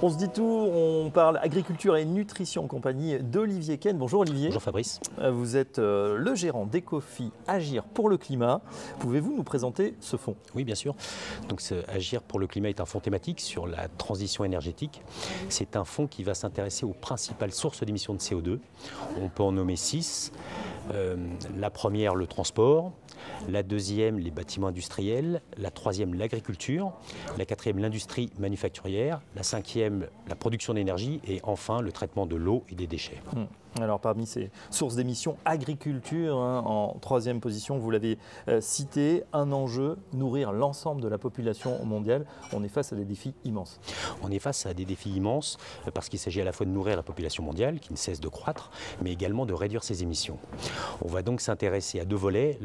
On se dit tout, on parle agriculture et nutrition en compagnie d'Olivier Ken. Bonjour Olivier. Bonjour Fabrice. Vous êtes le gérant d'Ecofi Agir pour le climat. Pouvez-vous nous présenter ce fonds? Oui, bien sûr. Donc, Agir pour le climat est un fonds thématique sur la transition énergétique. C'est un fonds qui va s'intéresser aux principales sources d'émissions de CO2. On peut en nommer 6. La première, le transport. La deuxième, les bâtiments industriels. La troisième, l'agriculture. La quatrième, l'industrie manufacturière. La cinquième, la production d'énergie. Et enfin, le traitement de l'eau et des déchets. Alors parmi ces sources d'émissions, agriculture, en troisième position, vous l'avez cité, un enjeu, nourrir l'ensemble de la population mondiale. On est face à des défis immenses. On est face à des défis immenses parce qu'il s'agit à la fois de nourrir la population mondiale, qui ne cesse de croître, mais également de réduire ses émissions. On va donc s'intéresser à deux volets.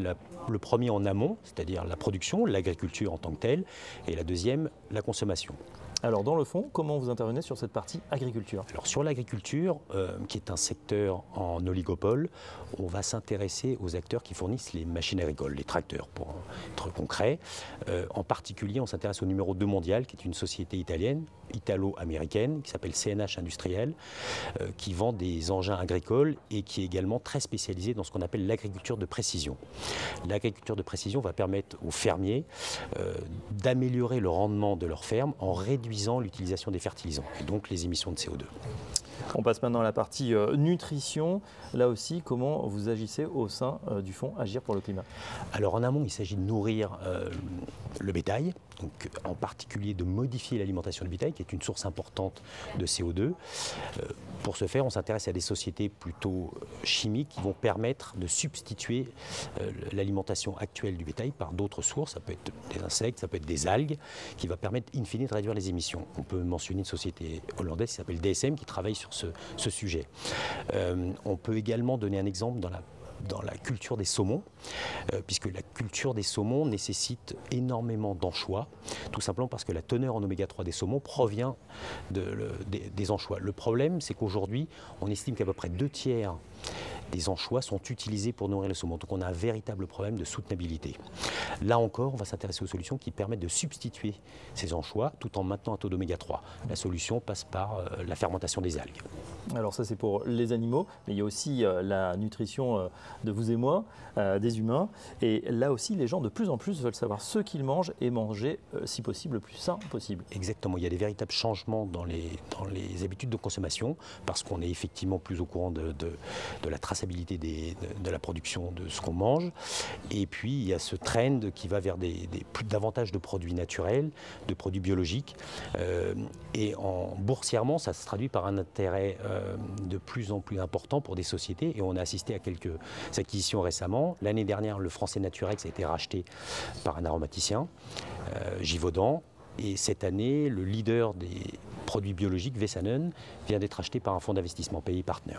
Le premier en amont, c'est-à-dire la production, l'agriculture en tant que telle, et la deuxième, la consommation. Alors dans le fond, comment vous intervenez sur cette partie agriculture? Alors sur l'agriculture, qui est un secteur en oligopole, on va s'intéresser aux acteurs qui fournissent les machines agricoles, les tracteurs pour être concret. En particulier, on s'intéresse au numéro 2 mondial, qui est une société italienne, italo-américaine, qui s'appelle CNH Industriel, qui vend des engins agricoles et qui est également très spécialisée dans ce qu'on appelle l'agriculture de précision. L'agriculture de précision va permettre aux fermiers d'améliorer le rendement de leur ferme en réduisant l'utilisation des fertilisants et donc les émissions de CO2. On passe maintenant à la partie nutrition. Là aussi, comment vous agissez au sein du fonds Agir pour le climat? Alors en amont, il s'agit de nourrir le bétail, donc en particulier de modifier l'alimentation du bétail, qui est une source importante de CO2. Pour ce faire, on s'intéresse à des sociétés plutôt chimiques qui vont permettre de substituer l'alimentation actuelle du bétail par d'autres sources. Ça peut être des insectes, ça peut être des algues, qui va permettre in fine de réduire les émissions. On peut mentionner une société hollandaise qui s'appelle DSM qui travaille sur ce sujet. On peut également donner un exemple dans la culture des saumons, puisque la culture des saumons nécessite énormément d'anchois, tout simplement parce que la teneur en oméga 3 des saumons provient des anchois. Le problème, c'est qu'aujourd'hui, on estime qu'à peu près 2/3 des anchois sont utilisés pour nourrir le saumon. Donc on a un véritable problème de soutenabilité. Là encore, on va s'intéresser aux solutions qui permettent de substituer ces anchois tout en maintenant un taux d'oméga 3. La solution passe par la fermentation des algues. Alors ça c'est pour les animaux, mais il y a aussi la nutrition de vous et moi, des humains. Et là aussi, les gens de plus en plus veulent savoir ce qu'ils mangent et manger, si possible, le plus sain possible. Exactement, il y a des véritables changements dans les habitudes de consommation parce qu'on est effectivement plus au courant de la traçabilité de la production de ce qu'on mange. Et puis il y a ce trend qui va vers davantage de produits naturels, de produits biologiques. Et boursièrement, ça se traduit par un intérêt de plus en plus important pour des sociétés. Et on a assisté à quelques acquisitions récemment. L'année dernière, le français Naturex a été racheté par un aromaticien, Givaudan. Et cette année, le leader des produits biologiques, Vessanen, vient d'être acheté par un fonds d'investissement PI Partner.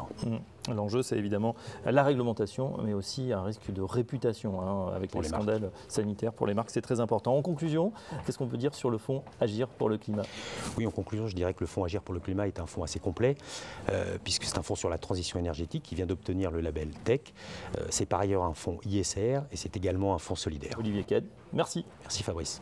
L'enjeu, c'est évidemment la réglementation, mais aussi un risque de réputation avec les scandales sanitaires pour les marques. C'est très important. En conclusion, qu'est-ce qu'on peut dire sur le fonds Agir pour le climat? Oui, en conclusion, je dirais que le fonds Agir pour le climat est un fonds assez complet, puisque c'est un fonds sur la transition énergétique qui vient d'obtenir le label TEC. C'est par ailleurs un fonds ISR et c'est également un fonds solidaire. Olivier Ken, merci. Merci Fabrice.